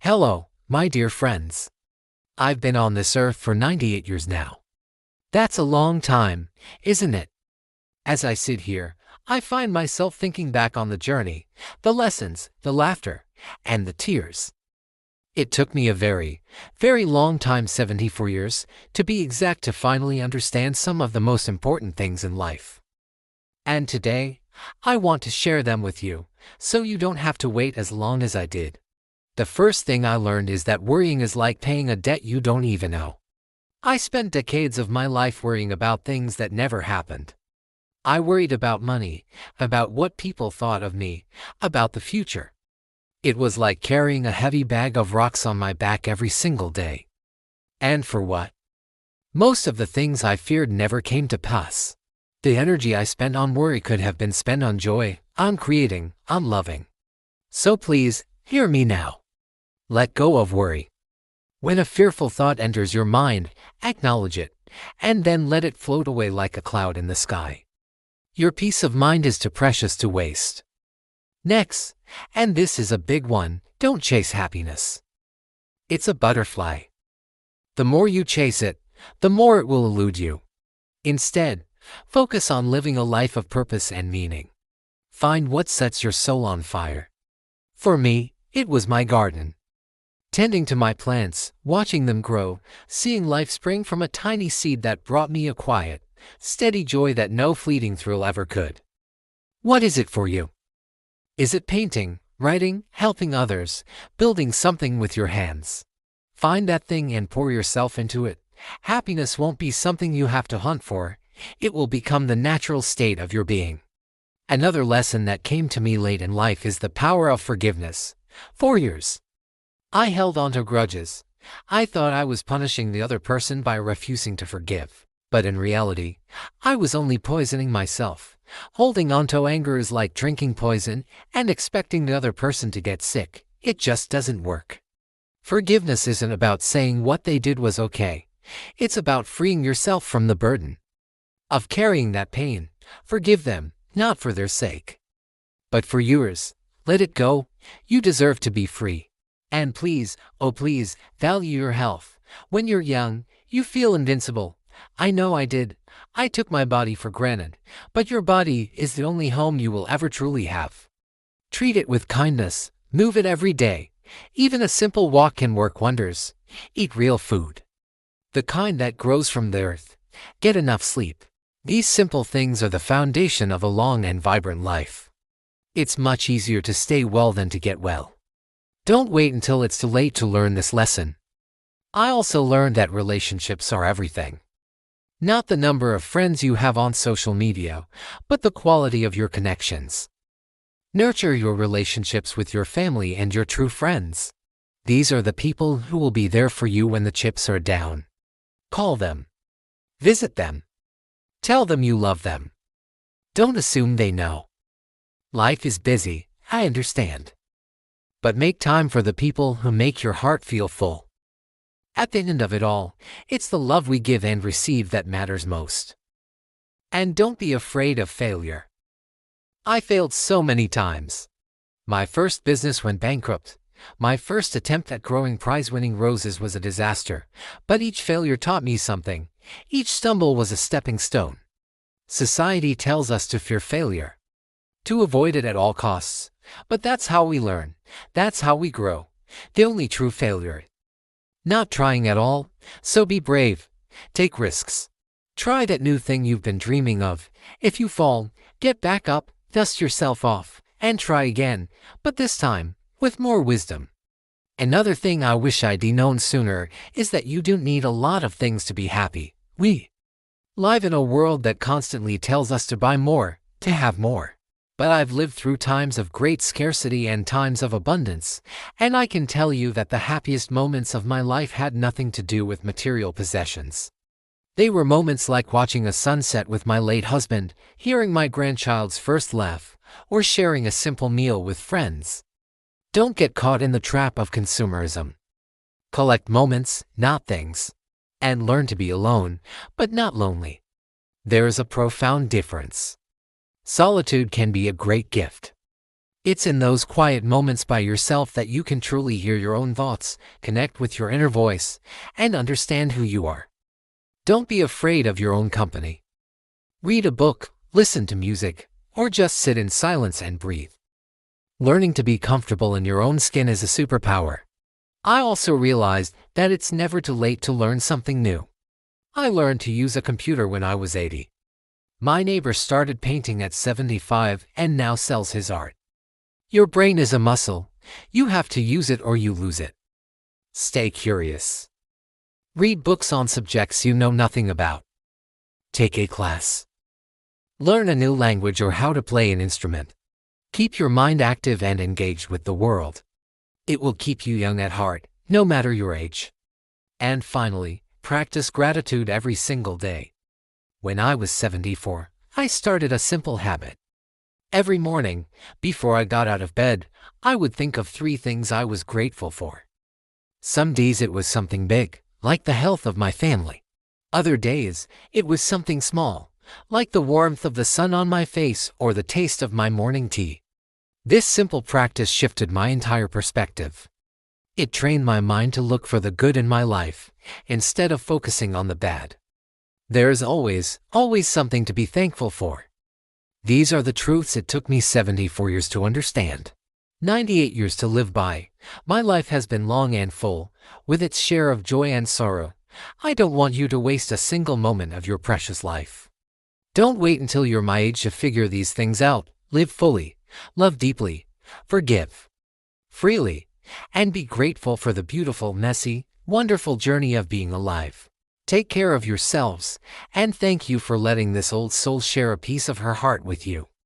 Hello, my dear friends. I've been on this earth for 98 years now. That's a long time, isn't it? As I sit here, I find myself thinking back on the journey, the lessons, the laughter, and the tears. It took me a very, very long time, 74 years, to be exact, to finally understand some of the most important things in life. And today, I want to share them with you, so you don't have to wait as long as I did. The first thing I learned is that worrying is like paying a debt you don't even owe. I spent decades of my life worrying about things that never happened. I worried about money, about what people thought of me, about the future. It was like carrying a heavy bag of rocks on my back every single day. And for what? Most of the things I feared never came to pass. The energy I spent on worry could have been spent on joy, on creating, on loving. So please, hear me now. Let go of worry. When a fearful thought enters your mind, acknowledge it, and then let it float away like a cloud in the sky. Your peace of mind is too precious to waste. Next, and this is a big one, don't chase happiness. It's a butterfly. The more you chase it, the more it will elude you. Instead, focus on living a life of purpose and meaning. Find what sets your soul on fire. For me, it was my garden. Tending to my plants, watching them grow, seeing life spring from a tiny seed that brought me a quiet, steady joy that no fleeting thrill ever could. What is it for you? Is it painting, writing, helping others, building something with your hands? Find that thing and pour yourself into it. Happiness won't be something you have to hunt for. It will become the natural state of your being. Another lesson that came to me late in life is the power of forgiveness. For years, I held on to grudges. I thought I was punishing the other person by refusing to forgive. But in reality, I was only poisoning myself. Holding on to anger is like drinking poison and expecting the other person to get sick. It just doesn't work. Forgiveness isn't about saying what they did was okay. It's about freeing yourself from the burden of carrying that pain. Forgive them, not for their sake, but for yours. Let it go. You deserve to be free. And please, oh please, value your health. When you're young, you feel invincible. I know I did. I took my body for granted, but your body is the only home you will ever truly have. Treat it with kindness. Move it every day. Even a simple walk can work wonders. Eat real food, the kind that grows from the earth. Get enough sleep. These simple things are the foundation of a long and vibrant life. It's much easier to stay well than to get well. Don't wait until it's too late to learn this lesson. I also learned that relationships are everything. Not the number of friends you have on social media, but the quality of your connections. Nurture your relationships with your family and your true friends. These are the people who will be there for you when the chips are down. Call them. Visit them. Tell them you love them. Don't assume they know. Life is busy, I understand. But make time for the people who make your heart feel full. At the end of it all, it's the love we give and receive that matters most. And don't be afraid of failure. I failed so many times. My first business went bankrupt. My first attempt at growing prize-winning roses was a disaster, but each failure taught me something. Each stumble was a stepping stone. Society tells us to fear failure, to avoid it at all costs. But that's how we learn. That's how we grow. The only true failure, not trying at all. So be brave. Take risks. Try that new thing you've been dreaming of. If you fall, get back up, dust yourself off, and try again, but this time, with more wisdom. Another thing I wish I'd known sooner is that you don't need a lot of things to be happy. We live in a world that constantly tells us to buy more, to have more. But I've lived through times of great scarcity and times of abundance, and I can tell you that the happiest moments of my life had nothing to do with material possessions. They were moments like watching a sunset with my late husband, hearing my grandchild's first laugh, or sharing a simple meal with friends. Don't get caught in the trap of consumerism. Collect moments, not things. And learn to be alone, but not lonely. There is a profound difference. Solitude can be a great gift. It's in those quiet moments by yourself that you can truly hear your own thoughts, connect with your inner voice, and understand who you are. Don't be afraid of your own company. Read a book, listen to music, or just sit in silence and breathe. Learning to be comfortable in your own skin is a superpower. I also realized that it's never too late to learn something new. I learned to use a computer when I was 80. My neighbor started painting at 75 and now sells his art. Your brain is a muscle. You have to use it or you lose it. Stay curious. Read books on subjects you know nothing about. Take a class. Learn a new language or how to play an instrument. Keep your mind active and engaged with the world. It will keep you young at heart, no matter your age. And finally, practice gratitude every single day. When I was 74, I started a simple habit. Every morning, before I got out of bed, I would think of 3 things I was grateful for. Some days it was something big, like the health of my family. Other days, it was something small, like the warmth of the sun on my face or the taste of my morning tea. This simple practice shifted my entire perspective. It trained my mind to look for the good in my life, instead of focusing on the bad. There's always something to be thankful for. These are the truths it took me 74 years to understand. 98 years to live by. My life has been long and full, with its share of joy and sorrow. I don't want you to waste a single moment of your precious life. Don't wait until you're my age to figure these things out. Live fully, love deeply, forgive freely, and be grateful for the beautiful, messy, wonderful journey of being alive. Take care of yourselves, and thank you for letting this old soul share a piece of her heart with you.